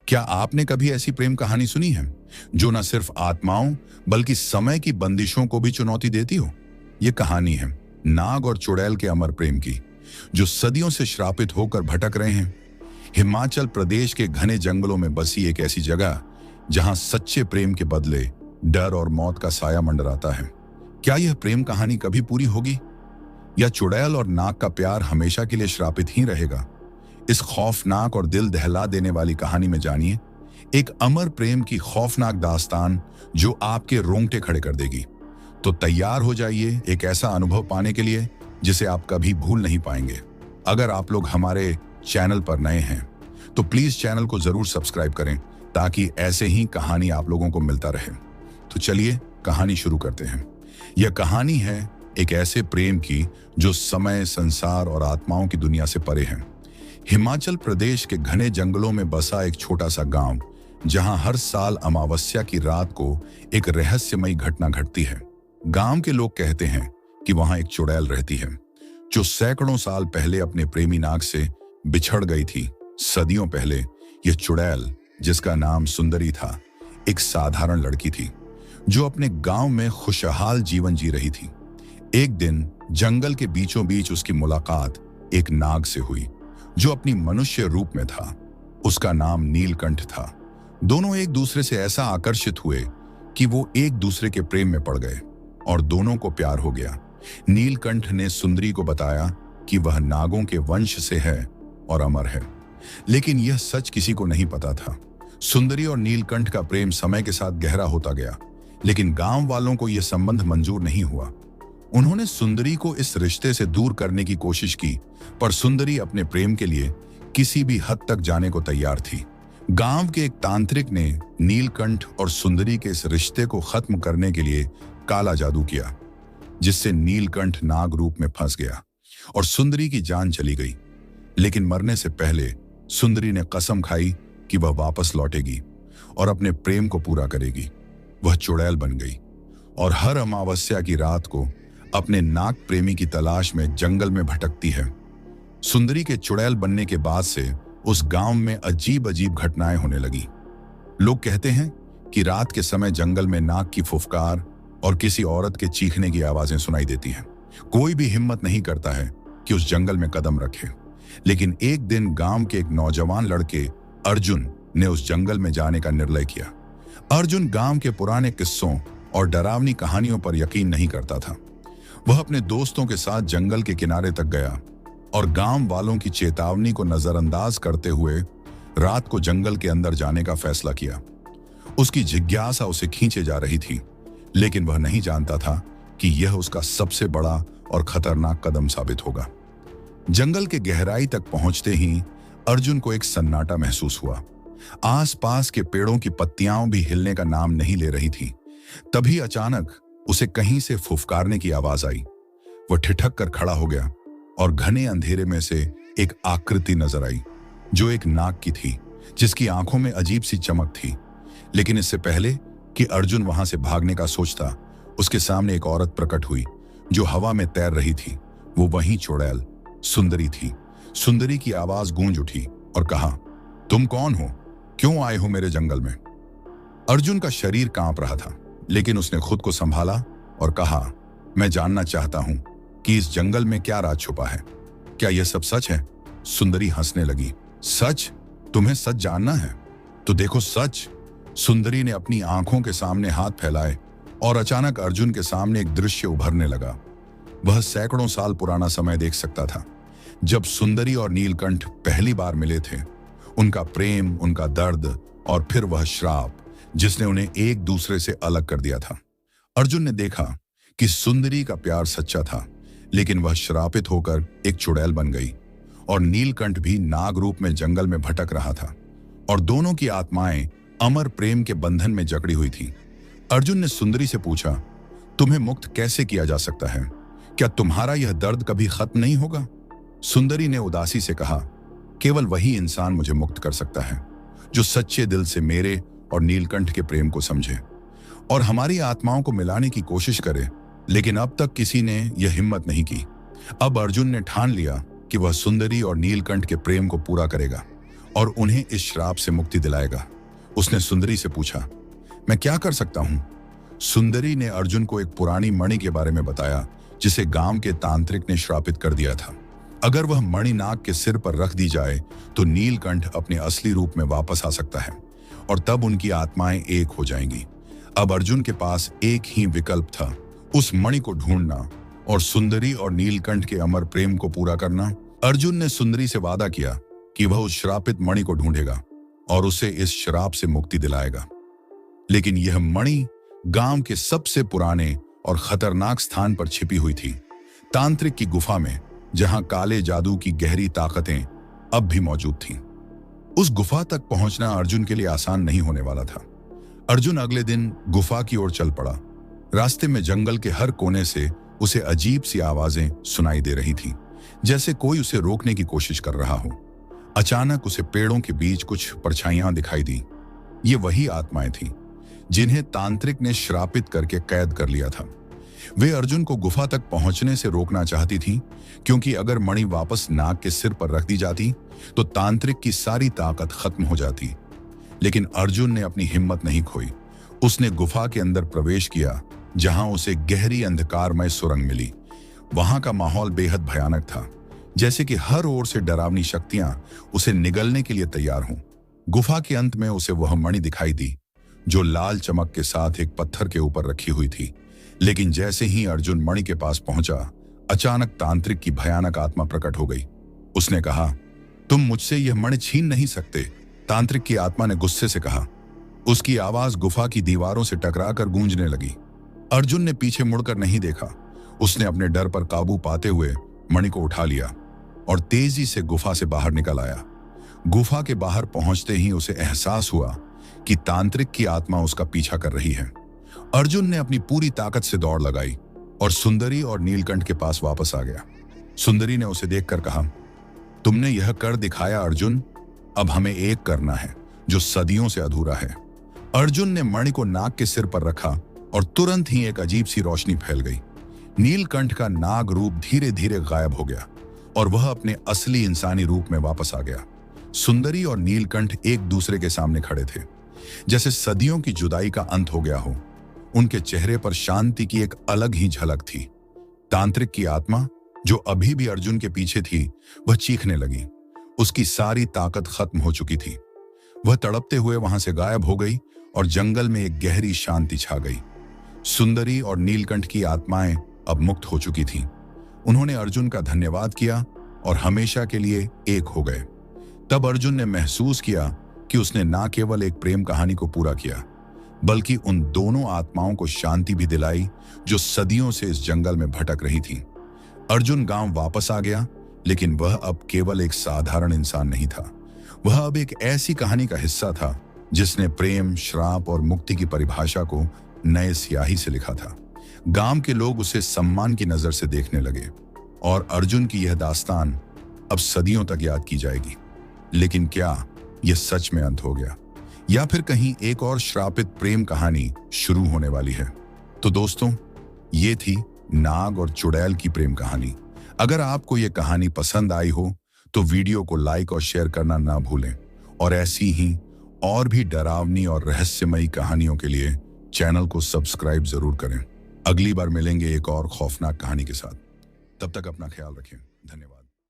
क्या आपने कभी ऐसी प्रेम कहानी सुनी है जो न सिर्फ आत्माओं बल्कि समय की बंदिशों को भी चुनौती देती हो? ये कहानी है नाग और चुड़ैल के अमर प्रेम की, जो सदियों से श्रापित होकर भटक रहे हैं। हिमाचल प्रदेश के घने जंगलों में बसी एक ऐसी जगह जहां सच्चे प्रेम के बदले डर और मौत का साया मंडराता है। क्या यह प्रेम कहानी कभी पूरी होगी, या चुड़ैल और नाग का प्यार हमेशा के लिए श्रापित ही रहेगा? इस खौफनाक और दिल दहला देने वाली कहानी में जानिए एक अमर प्रेम की खौफनाक दास्तान जो आपके रोंगटे खड़े कर देगी। तो तैयार हो जाइए एक ऐसा अनुभव पाने के लिए जिसे आप कभी भूल नहीं पाएंगे। अगर आप लोग हमारे चैनल पर नए हैं तो प्लीज चैनल को जरूर सब्सक्राइब करें ताकि ऐसे ही कहानी आप लोगों को मिलता रहे। तो चलिए कहानी शुरू करते हैं। यह कहानी है एक ऐसे प्रेम की जो समय, संसार और आत्माओं की दुनिया से परे है। हिमाचल प्रदेश के घने जंगलों में बसा एक छोटा सा गांव, जहां हर साल अमावस्या की रात को एक रहस्यमयी घटना घटती है। गांव के लोग कहते हैं कि वहां एक चुड़ैल रहती है जो सैकड़ों साल पहले अपने प्रेमी नाग से बिछड़ गई थी। सदियों पहले यह चुड़ैल, जिसका नाम सुंदरी था, एक साधारण लड़की थी जो अपने गांव में खुशहाल जीवन जी रही थी। एक दिन जंगल के बीचों बीच उसकी मुलाकात एक नाग से हुई जो अपनी मनुष्य रूप में था। उसका नाम नीलकंठ था। दोनों एक दूसरे से ऐसा आकर्षित हुए कि वो एक दूसरे के प्रेम में पड़ गए और दोनों को प्यार हो गया। नीलकंठ ने सुंदरी को बताया कि वह नागों के वंश से है और अमर है, लेकिन यह सच किसी को नहीं पता था। सुंदरी और नीलकंठ का प्रेम समय के साथ गहरा होता गया, लेकिन गांव वालों को यह संबंध मंजूर नहीं हुआ। उन्होंने सुंदरी को इस रिश्ते से दूर करने की कोशिश की, पर सुंदरी अपने प्रेम के लिए किसी भी हद तक जाने को तैयार थी। गांव के एक तांत्रिक ने नीलकंठ और सुंदरी के इस रिश्ते को खत्म करने के लिए काला जादू किया, जिससे नीलकंठ नाग रूप में फंस गया और सुंदरी की जान चली गई। लेकिन मरने से पहले सुंदरी ने कसम खाई कि वह वापस लौटेगी और अपने प्रेम को पूरा करेगी। वह चुड़ैल बन गई और हर अमावस्या की रात को अपने नाग प्रेमी की तलाश में जंगल में भटकती है। सुंदरी के चुड़ैल बनने के बाद से उस गांव में अजीब अजीब घटनाएं होने लगी। लोग कहते हैं कि रात के समय जंगल में नाग की फुफकार और किसी औरत के चीखने की आवाजें सुनाई देती हैं। कोई भी हिम्मत नहीं करता है कि उस जंगल में कदम रखे। लेकिन एक दिन गांव के एक नौजवान लड़के अर्जुन ने उस जंगल में जाने का निर्णय किया। अर्जुन गांव के पुराने किस्सों और डरावनी कहानियों पर यकीन नहीं करता था। वह अपने दोस्तों के साथ जंगल के किनारे तक गया और गांव वालों की चेतावनी को नजरअंदाज करते हुए रात को जंगल के अंदर जाने का फैसला किया। उसकी जिज्ञासा उसे खींचे जा रही थी, लेकिन वह नहीं जानता था कि यह उसका सबसे बड़ा और खतरनाक कदम साबित होगा। जंगल के गहराई तक पहुंचते ही अर्जुन को एक सन्नाटा महसूस हुआ। आसपास के पेड़ों की पत्तियां भी हिलने का नाम नहीं ले रही थी। तभी अचानक उसे कहीं से फुफकारने की आवाज आई। वह ठिठक कर खड़ा हो गया और घने अंधेरे में से एक आकृति नजर आई जो एक नाग की थी, जिसकी आंखों में अजीब सी चमक थी। लेकिन इससे पहले कि अर्जुन वहां से भागने का सोचता, उसके सामने एक औरत प्रकट हुई जो हवा में तैर रही थी। वो वही चुड़ैल सुंदरी थी। सुंदरी की आवाज गूंज उठी और कहा, तुम कौन हो? क्यों आए हो मेरे जंगल में? अर्जुन का शरीर कांप रहा था, लेकिन उसने खुद को संभाला और कहा, मैं जानना चाहता हूं कि इस जंगल में क्या राज छुपा है। क्या यह सब सच है? सुंदरी हंसने लगी। सच? तुम्हें सच जानना है? तो देखो सच। सुंदरी ने अपनी आंखों के सामने हाथ फैलाए और अचानक अर्जुन के सामने एक दृश्य उभरने लगा। वह सैकड़ों साल पुराना समय देख सकता था, जब सुंदरी और नीलकंठ पहली बार मिले थे। उनका प्रेम, उनका दर्द और फिर वह श्राप जिसने उन्हें एक दूसरे से अलग कर दिया था। अर्जुन ने देखा कि सुंदरी का प्यार सच्चा था, लेकिन वह श्रापित होकर एक चुड़ैल बन गई और नीलकंठ भी नाग रूप में जंगल में भटक रहा था और दोनों की आत्माएं अमर प्रेम के बंधन में जकड़ी हुई थी। अर्जुन ने सुंदरी से पूछा, तुम्हें मुक्त कैसे किया जा सकता है? क्या तुम्हारा यह दर्द कभी खत्म नहीं होगा? सुंदरी ने उदासी से कहा, केवल वही इंसान मुझे मुक्त कर सकता है जो सच्चे दिल से मेरे और नीलकंठ के प्रेम को समझे और हमारी आत्माओं को मिलाने की कोशिश करे। लेकिन अब तक किसी ने यह हिम्मत नहीं की। अब अर्जुन ने ठान लिया कि वह सुंदरी और नीलकंठ के प्रेम को पूरा करेगा और उन्हें इस श्राप से मुक्ति दिलाएगा। उसने सुंदरी से पूछा, मैं क्या कर सकता हूं? सुंदरी ने अर्जुन को एक पुरानी मणि के बारे में बताया जिसे गांव के तांत्रिक ने श्रापित कर दिया था। अगर वह मणि नाग के सिर पर रख दी जाए तो नीलकंठ अपने असली रूप में वापस आ सकता है और तब उनकी आत्माएं एक हो जाएंगी। अब अर्जुन के पास एक ही विकल्प था, उस मणि को ढूंढना और सुंदरी और नीलकंठ के अमर प्रेम को पूरा करना। अर्जुन ने सुंदरी से वादा किया कि वह उस श्रापित मणि को ढूंढेगा और उसे इस श्राप से मुक्ति दिलाएगा। लेकिन यह मणि गांव के सबसे पुराने और खतरनाक स्थान पर छिपी हुई थी, तांत्रिक की गुफा में, जहां काले जादू की गहरी ताकतें अब भी मौजूद थीं। उस गुफा तक पहुंचना अर्जुन के लिए आसान नहीं होने वाला था। अर्जुन अगले दिन गुफा की ओर चल पड़ा। रास्ते में जंगल के हर कोने से उसे अजीब सी आवाजें सुनाई दे रही थीं, जैसे कोई उसे रोकने की कोशिश कर रहा हो। अचानक उसे पेड़ों के बीच कुछ परछाइयां दिखाई दी। ये वही आत्माएं थीं जिन्हें तांत्रिक ने श्रापित करके कैद कर लिया था। वे अर्जुन को गुफा तक पहुंचने से रोकना चाहती थीं, क्योंकि अगर मणि वापस नाग के सिर पर रख दी जाती तो तांत्रिक की सारी ताकत खत्म हो जाती। लेकिन अर्जुन ने अपनी हिम्मत नहीं खोई। उसने गुफा के अंदर प्रवेश किया, जहां उसे गहरी अंधकारमय सुरंग मिली। वहां का माहौल बेहद भयानक था, जैसे कि हर ओर से डरावनी शक्तियां उसे निगलने के लिए तैयार हों। गुफा के अंत में उसे वह मणि दिखाई दी जो लाल चमक के साथ एक पत्थर के ऊपर रखी हुई थी। लेकिन जैसे ही अर्जुन मणि के पास पहुंचा, अचानक तांत्रिक की भयानक आत्मा प्रकट हो गई। उसने कहा, तुम मुझसे यह मणि छीन नहीं सकते। तांत्रिक की आत्मा ने गुस्से से कहा। उसकी आवाज गुफा की दीवारों से टकराकर गूंजने लगी। अर्जुन ने पीछे मुड़कर नहीं देखा। उसने अपने डर पर काबू पाते हुए मणि को उठा लिया और तेजी से गुफा से बाहर निकल आया। गुफा के बाहर पहुंचते ही उसे एहसास हुआ कि तांत्रिक की आत्मा उसका पीछा कर रही है। अर्जुन ने अपनी पूरी ताकत से दौड़ लगाई और सुंदरी और नीलकंठ के पास वापस आ गया। सुंदरी ने उसे देखकर कहा, तुमने यह कर दिखाया अर्जुन। अब हमें एक करना है जो सदियों से अधूरा है। अर्जुन ने मणि को नाग के सिर पर रखा और तुरंत ही एक अजीब सी रोशनी फैल गई। नीलकंठ का नाग रूप धीरे धीरे गायब हो गया और वह अपने असली इंसानी रूप में वापस आ गया। सुंदरी और नीलकंठ एक दूसरे के सामने खड़े थे, जैसे सदियों की जुदाई का अंत हो गया हो। उनके चेहरे पर शांति की एक अलग ही झलक थी। तांत्रिक की आत्मा, जो अभी भी अर्जुन के पीछे थी, वह चीखने लगी। उसकी सारी ताकत खत्म हो चुकी थी। वह तड़पते हुए वहां से गायब हो गई और जंगल में एक गहरी शांति छा गई। सुंदरी और नीलकंठ की आत्माएं अब मुक्त हो चुकी थीं। उन्होंने अर्जुन का धन्यवाद किया और हमेशा के लिए एक हो गए। तब अर्जुन ने महसूस किया कि उसने न केवल एक प्रेम कहानी को पूरा किया, बल्कि उन दोनों आत्माओं को शांति भी दिलाई जो सदियों से इस जंगल में भटक रही थीं। अर्जुन गांव वापस आ गया, लेकिन वह अब केवल एक साधारण इंसान नहीं था। वह अब एक ऐसी कहानी का हिस्सा था जिसने प्रेम, श्राप और मुक्ति की परिभाषा को नए स्याही से लिखा था। गांव के लोग उसे सम्मान की नजर से देखने लगे और अर्जुन की यह दास्तान अब सदियों तक याद की जाएगी। लेकिन क्या यह सच में अंत हो गया, या फिर कहीं एक और श्रापित प्रेम कहानी शुरू होने वाली है? तो दोस्तों, ये थी नाग और चुड़ैल की प्रेम कहानी। अगर आपको ये कहानी पसंद आई हो तो वीडियो को लाइक और शेयर करना ना भूलें और ऐसी ही और भी डरावनी और रहस्यमयी कहानियों के लिए चैनल को सब्सक्राइब जरूर करें। अगली बार मिलेंगे एक और खौफनाक कहानी के साथ। तब तक अपना ख्याल रखें। धन्यवाद।